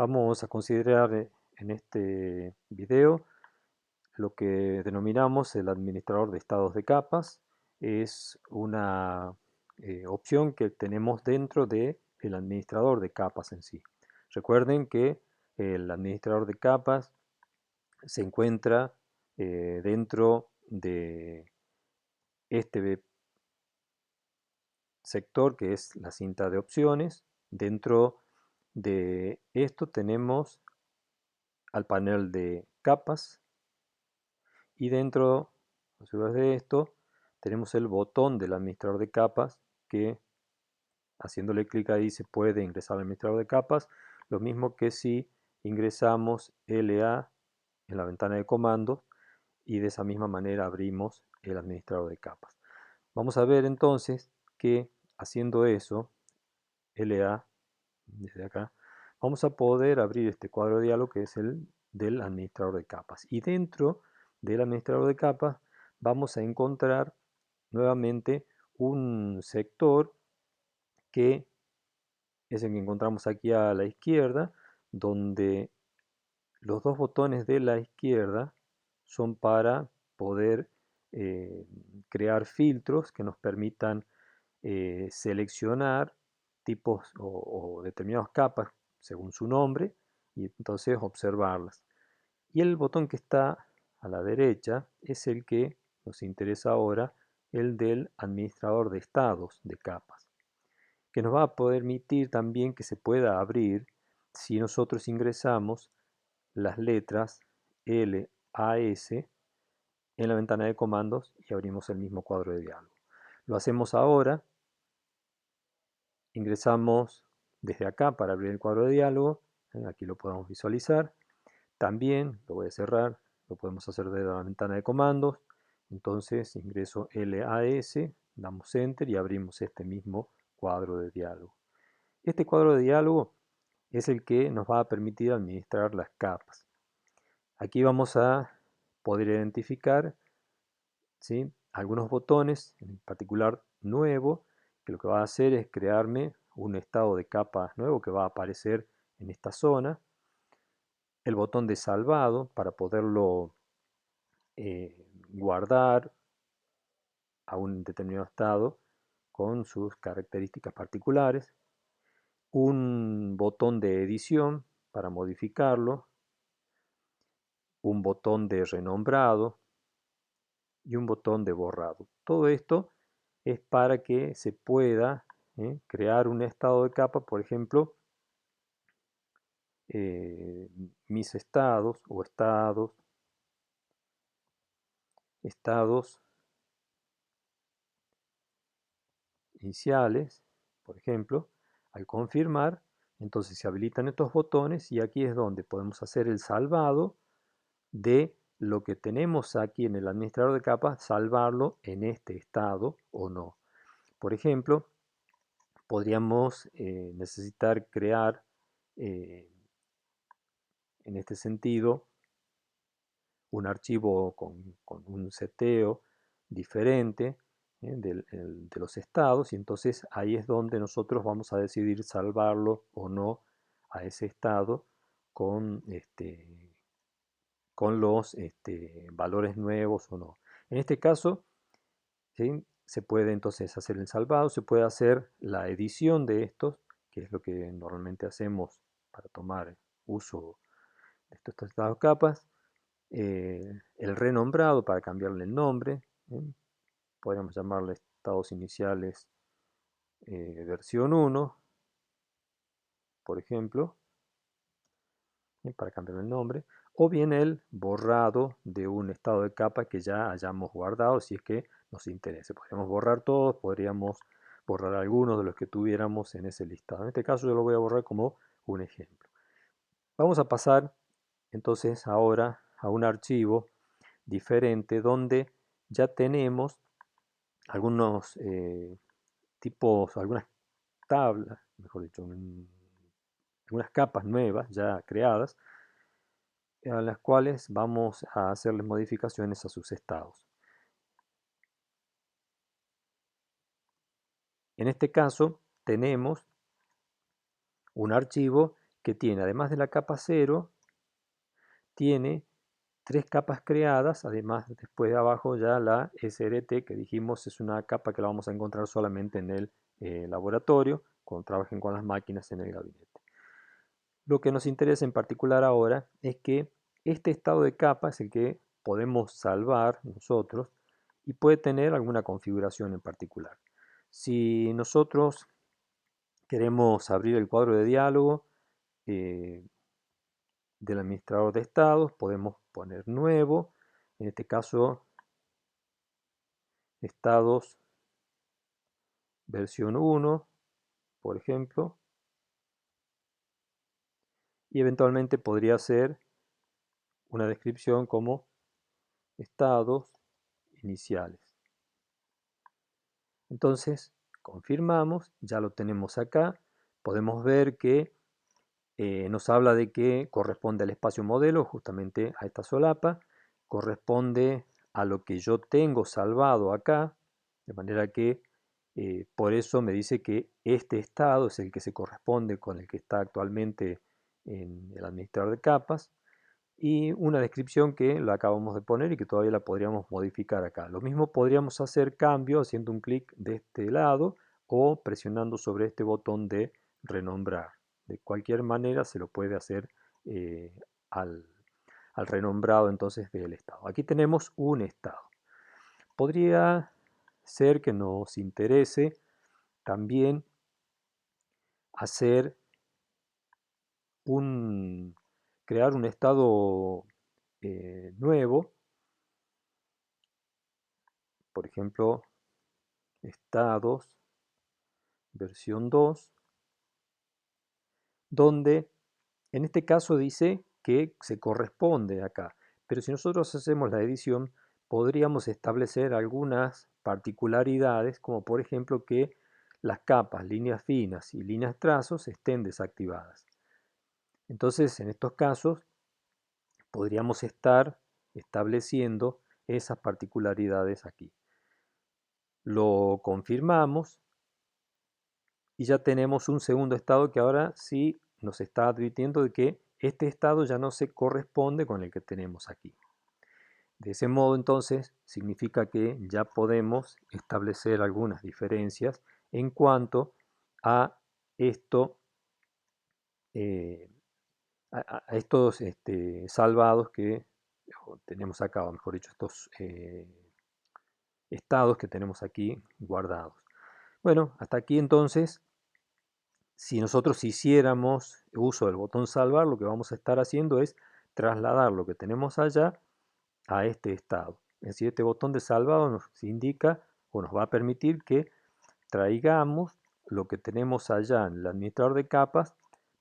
Vamos a considerar en este video lo que denominamos el administrador de estados de capas. Es una opción que tenemos dentro del administrador de capas en sí. Recuerden que el administrador de capas se encuentra dentro de este sector que es la cinta de opciones. Dentro de esto tenemos al panel de capas y dentro de esto tenemos el botón del administrador de capas que haciéndole clic ahí se puede ingresar al administrador de capas, lo mismo que si ingresamos LA en la ventana de comandos y de esa misma manera abrimos el administrador de capas. Vamos a ver entonces que haciendo eso, LA desde acá, vamos a poder abrir este cuadro de diálogo que es el del administrador de capas. Y dentro del administrador de capas vamos a encontrar nuevamente un sector que es el que encontramos aquí a la izquierda, donde los dos botones de la izquierda son para poder eh, crear filtros que nos permitan seleccionar tipos o determinadas capas según su nombre y entonces observarlas. Y el botón que está a la derecha es el que nos interesa ahora, el del administrador de estados de capas, que nos va a permitir también que se pueda abrir si nosotros ingresamos las letras L, A, S en la ventana de comandos y abrimos el mismo cuadro de diálogo. Lo hacemos ahora. Ingresamos desde acá para abrir el cuadro de diálogo. Aquí lo podemos visualizar. También lo voy a cerrar. Lo podemos hacer desde la ventana de comandos. Entonces ingreso LAS, damos Enter y abrimos este mismo cuadro de diálogo. Este cuadro de diálogo es el que nos va a permitir administrar las capas. Aquí vamos a poder identificar, ¿sí?, algunos botones, en particular nuevo, que lo que va a hacer es crearme un estado de capas nuevo que va a aparecer en esta zona. El botón de salvado para poderlo guardar a un determinado estado con sus características particulares. Un botón de edición para modificarlo. Un botón de renombrado y un botón de borrado. Todo esto es para que se pueda crear un estado de capa, por ejemplo, mis estados o estados iniciales, por ejemplo, al confirmar, entonces se habilitan estos botones y aquí es donde podemos hacer el salvado de lo que tenemos aquí en el administrador de capas, salvarlo en este estado o no. Por ejemplo, podríamos necesitar crear eh, en este sentido un archivo con un seteo diferente de los estados y entonces ahí es donde nosotros vamos a decidir salvarlo o no a ese estado con, con los valores nuevos o no. En este caso, ¿sí?, se puede entonces hacer el salvado, se puede hacer la edición de estos, que es lo que normalmente hacemos para tomar uso de estas capas. El renombrado para cambiarle el nombre. Podríamos llamarle estados iniciales versión 1, por ejemplo, para cambiar el nombre. O bien el borrado de un estado de capa que ya hayamos guardado, si es que nos interese. Podríamos borrar todos, podríamos borrar algunos de los que tuviéramos en ese listado. En este caso yo lo voy a borrar como un ejemplo. Vamos a pasar entonces ahora a un archivo diferente donde ya tenemos algunos tipos, algunas tablas, mejor dicho, algunas capas nuevas ya creadas, a las cuales vamos a hacerles modificaciones a sus estados. En este caso tenemos un archivo que tiene, además de la capa 0, tiene 3 capas creadas, además después de abajo ya la SRT que dijimos es una capa que la vamos a encontrar solamente en el laboratorio, cuando trabajen con las máquinas en el gabinete. Lo que nos interesa en particular ahora es que este estado de capa es el que podemos salvar nosotros y puede tener alguna configuración en particular. Si nosotros queremos abrir el cuadro de diálogo del administrador de estados, podemos poner nuevo, en este caso estados versión 1, por ejemplo, y eventualmente podría ser una descripción como estados iniciales. Entonces, confirmamos, ya lo tenemos acá, podemos ver que nos habla de que corresponde al espacio modelo, justamente a esta solapa, corresponde a lo que yo tengo salvado acá, de manera que por eso me dice que este estado es el que se corresponde con el que está actualmente en el administrador de capas, y una descripción que la acabamos de poner y que todavía la podríamos modificar acá. Lo mismo podríamos hacer cambio haciendo un clic de este lado o presionando sobre este botón de renombrar. De cualquier manera se lo puede hacer eh, al, al renombrado entonces del estado. Aquí tenemos un estado. Podría ser que nos interese también hacer crear un estado nuevo, por ejemplo, estados, versión 2, donde en este caso dice que se corresponde acá. Pero si nosotros hacemos la edición, podríamos establecer algunas particularidades, como por ejemplo que las capas, líneas finas y líneas trazos estén desactivadas. Entonces, en estos casos, podríamos estar estableciendo esas particularidades aquí. Lo confirmamos y ya tenemos un segundo estado que ahora sí nos está advirtiendo de que este estado ya no se corresponde con el que tenemos aquí. De ese modo, entonces, significa que ya podemos establecer algunas diferencias en cuanto a esto, eh, a estos salvados que tenemos acá, o mejor dicho, estos estados que tenemos aquí guardados. Bueno, hasta aquí entonces. Si nosotros hiciéramos uso del botón salvar, lo que vamos a estar haciendo es trasladar lo que tenemos allá a este estado. Es decir, este botón de salvado nos indica o nos va a permitir que traigamos lo que tenemos allá en el administrador de capas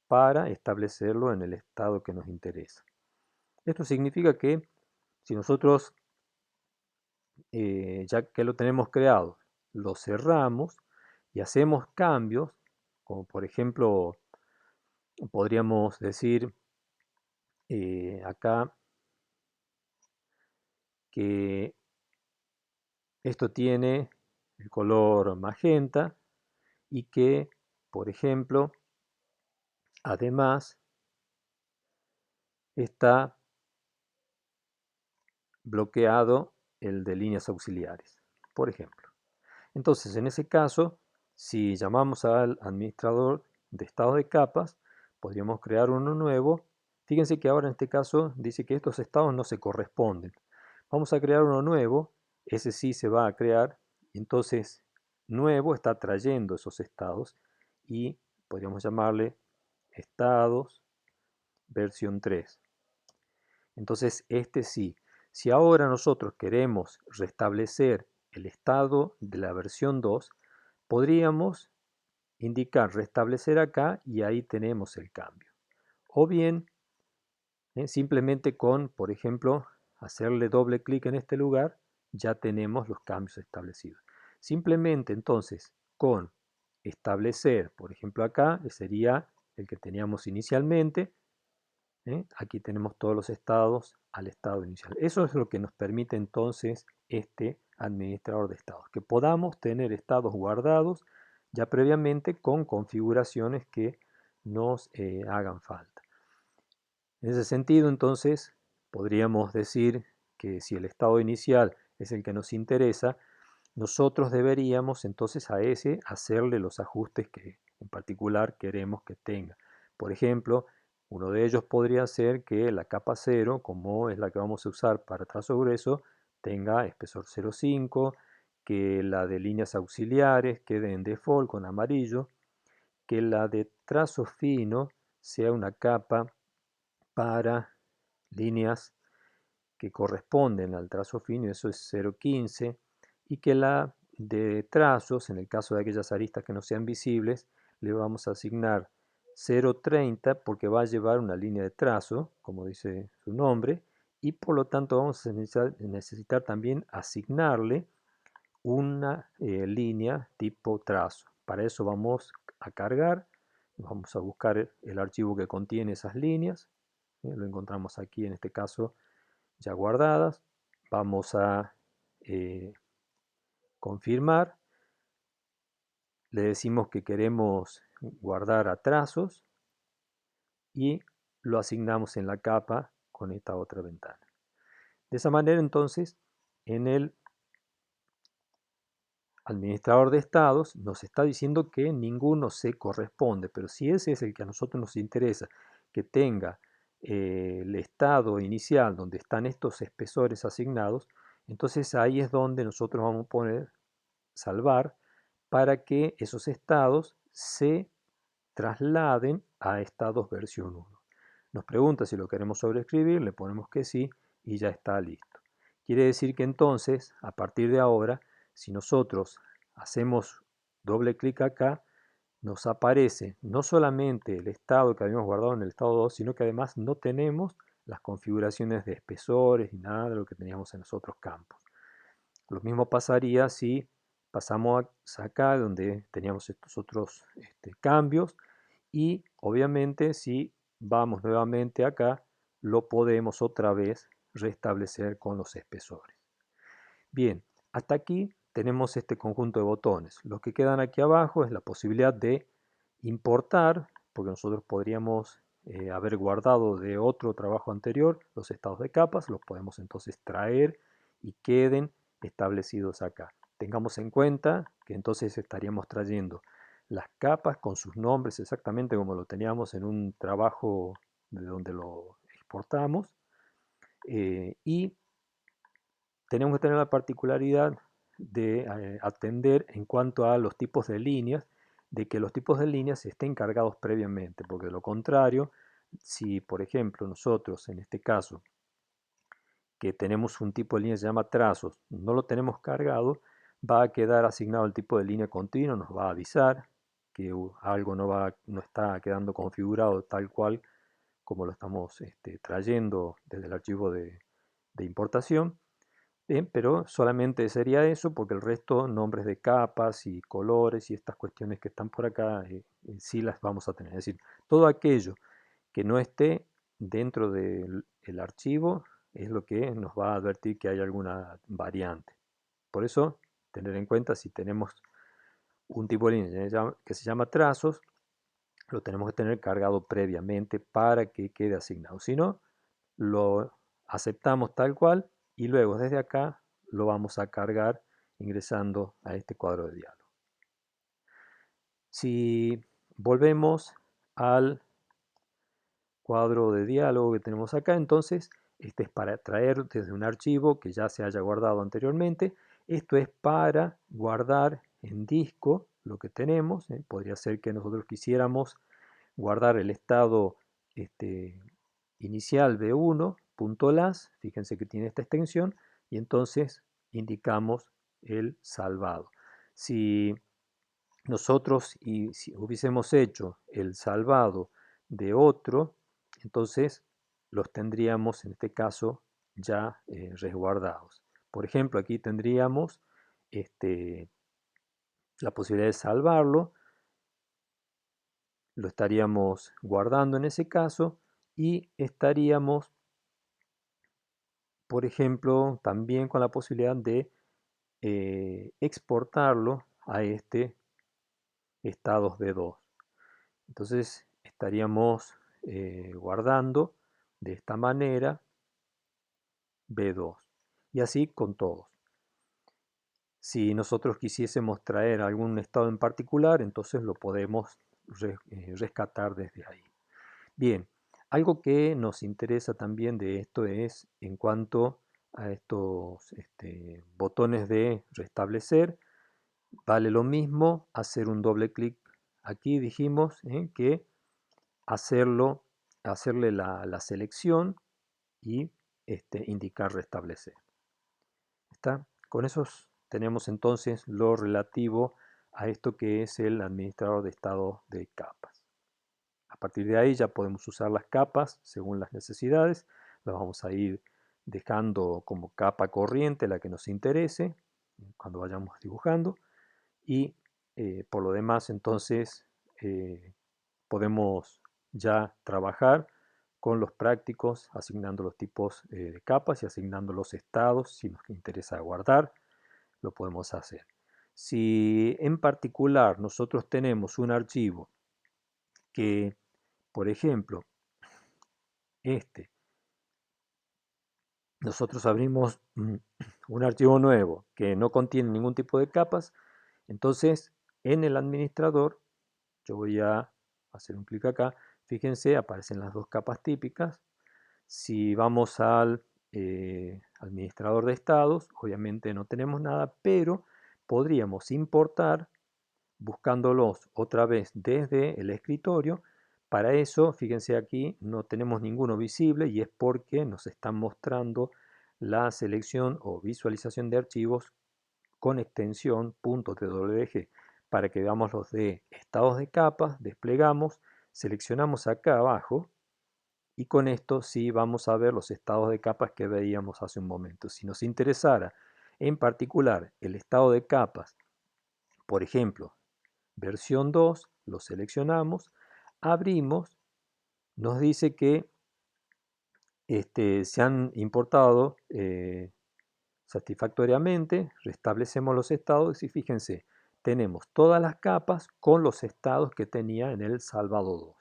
para establecerlo en el estado que nos interesa. Esto significa que si nosotros, ya que lo tenemos creado, lo cerramos y hacemos cambios, como por ejemplo podríamos decir acá que esto tiene el color magenta y que, por ejemplo, además está bloqueado el de líneas auxiliares, por ejemplo. Entonces, en ese caso, si llamamos al administrador de estado de capas, podríamos crear uno nuevo. Fíjense que ahora en este caso dice que estos estados no se corresponden. Vamos a crear uno nuevo, ese sí se va a crear, entonces nuevo está trayendo esos estados y podríamos llamarle estados versión 3. Entonces este sí. Si ahora nosotros queremos restablecer el estado de la versión 2, podríamos indicar restablecer acá y ahí tenemos el cambio. O bien, simplemente con, por ejemplo, hacerle doble clic en este lugar, ya tenemos los cambios establecidos. Simplemente entonces con establecer, por ejemplo acá, sería el que teníamos inicialmente. Aquí tenemos todos los estados al estado inicial. Eso es lo que nos permite entonces este administrador de estados, que podamos tener estados guardados ya previamente con configuraciones que nos hagan falta. En ese sentido, entonces, podríamos decir que si el estado inicial es el que nos interesa, nosotros deberíamos entonces a ese hacerle los ajustes que en particular queremos que tenga. Por ejemplo, uno de ellos podría ser que la capa 0, como es la que vamos a usar para trazo grueso, tenga espesor 0,5, que la de líneas auxiliares quede en default con amarillo, que la de trazo fino sea una capa para líneas que corresponden al trazo fino, y eso es 0,15, y que la de trazos, en el caso de aquellas aristas que no sean visibles, le vamos a asignar 0,30 porque va a llevar una línea de trazo, como dice su nombre, y por lo tanto vamos a necesitar también asignarle una línea tipo trazo. Para eso vamos a cargar, vamos a buscar el archivo que contiene esas líneas, lo encontramos aquí en este caso ya guardadas. Vamos a eh, confirmar, le decimos que queremos guardar a trazos y lo asignamos en la capa con esta otra ventana. De esa manera entonces en el administrador de estados nos está diciendo que ninguno se corresponde, pero si ese es el que a nosotros nos interesa, que tenga el estado inicial donde están estos espesores asignados, entonces ahí es donde nosotros vamos a poner salvar para que esos estados se trasladen a estados versión 1. Nos pregunta si lo queremos sobreescribir, le ponemos que sí y ya está listo. Quiere decir que entonces, a partir de ahora, si nosotros hacemos doble clic acá, nos aparece no solamente el estado que habíamos guardado en el estado 2, sino que además no tenemos las configuraciones de espesores ni nada de lo que teníamos en los otros campos. Lo mismo pasaría si pasamos acá donde teníamos estos otros cambios, y obviamente si vamos nuevamente acá lo podemos otra vez restablecer con los espesores. Bien, hasta aquí tenemos este conjunto de botones. Los que quedan aquí abajo es la posibilidad de importar, porque nosotros podríamos haber guardado de otro trabajo anterior los estados de capas, los podemos entonces traer y queden establecidos acá. Tengamos en cuenta que entonces estaríamos trayendo las capas con sus nombres exactamente como lo teníamos en un trabajo de donde lo exportamos, y tenemos que tener la particularidad de atender en cuanto a los tipos de líneas, de que los tipos de líneas estén cargados previamente, porque de lo contrario, si por ejemplo nosotros en este caso que tenemos un tipo de línea que se llama trazos, no lo tenemos cargado, va a quedar asignado el tipo de línea continua, nos va a avisar que algo no está quedando configurado tal cual como lo estamos trayendo desde el archivo de importación. Bien, pero solamente sería eso porque el resto, nombres de capas y colores y estas cuestiones que están por acá, sí las vamos a tener. Es decir, todo aquello que no esté dentro del archivo es lo que nos va a advertir que hay alguna variante. Por eso, tener en cuenta si tenemos un tipo de línea que se llama trazos, lo tenemos que tener cargado previamente para que quede asignado. Si no, lo aceptamos tal cual y luego desde acá lo vamos a cargar ingresando a este cuadro de diálogo. Si volvemos al cuadro de diálogo que tenemos acá, entonces este es para traer desde un archivo que ya se haya guardado anteriormente. Esto es para guardar en disco lo que tenemos. Podría ser que nosotros quisiéramos guardar el estado inicial b1.las, fíjense que tiene esta extensión, y entonces indicamos el salvado. Si nosotros si hubiésemos hecho el salvado de otro, entonces los tendríamos en este caso ya resguardados. Por ejemplo, aquí tendríamos la posibilidad de salvarlo, lo estaríamos guardando en ese caso y estaríamos, por ejemplo, también con la posibilidad de exportarlo a este estados B2. Entonces estaríamos guardando de esta manera B2. Y así con todos. Si nosotros quisiésemos traer algún estado en particular, entonces lo podemos rescatar desde ahí. Bien, algo que nos interesa también de esto es en cuanto a estos botones de restablecer. Vale lo mismo hacer un doble clic aquí, dijimos, que hacerle la selección y indicar restablecer. ¿Está? Con eso tenemos entonces lo relativo a esto que es el administrador de estado de capas. A partir de ahí ya podemos usar las capas según las necesidades. Las vamos a ir dejando como capa corriente la que nos interese cuando vayamos dibujando. Y por lo demás entonces podemos ya trabajar con los prácticos asignando los tipos de capas y asignando los estados. Si nos interesa guardar, lo podemos hacer. Si en particular nosotros tenemos un archivo que, por ejemplo, nosotros abrimos un archivo nuevo que no contiene ningún tipo de capas, entonces en el administrador yo voy a hacer un clic acá. Fíjense, aparecen las dos capas típicas. Si vamos al administrador de estados, obviamente no tenemos nada, pero podríamos importar buscándolos otra vez desde el escritorio. Para eso, fíjense aquí, no tenemos ninguno visible y es porque nos están mostrando la selección o visualización de archivos con extensión .twg. Para que veamos los de estados de capas, desplegamos, seleccionamos acá abajo y con esto sí vamos a ver los estados de capas que veíamos hace un momento. Si nos interesara en particular el estado de capas, por ejemplo, versión 2, lo seleccionamos, abrimos, nos dice que se han importado satisfactoriamente, restablecemos los estados y fíjense, tenemos todas las capas con los estados que tenía en el salvado 2.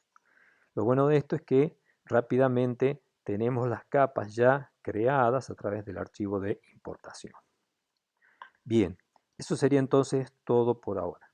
Lo bueno de esto es que rápidamente tenemos las capas ya creadas a través del archivo de importación. Bien, eso sería entonces todo por ahora.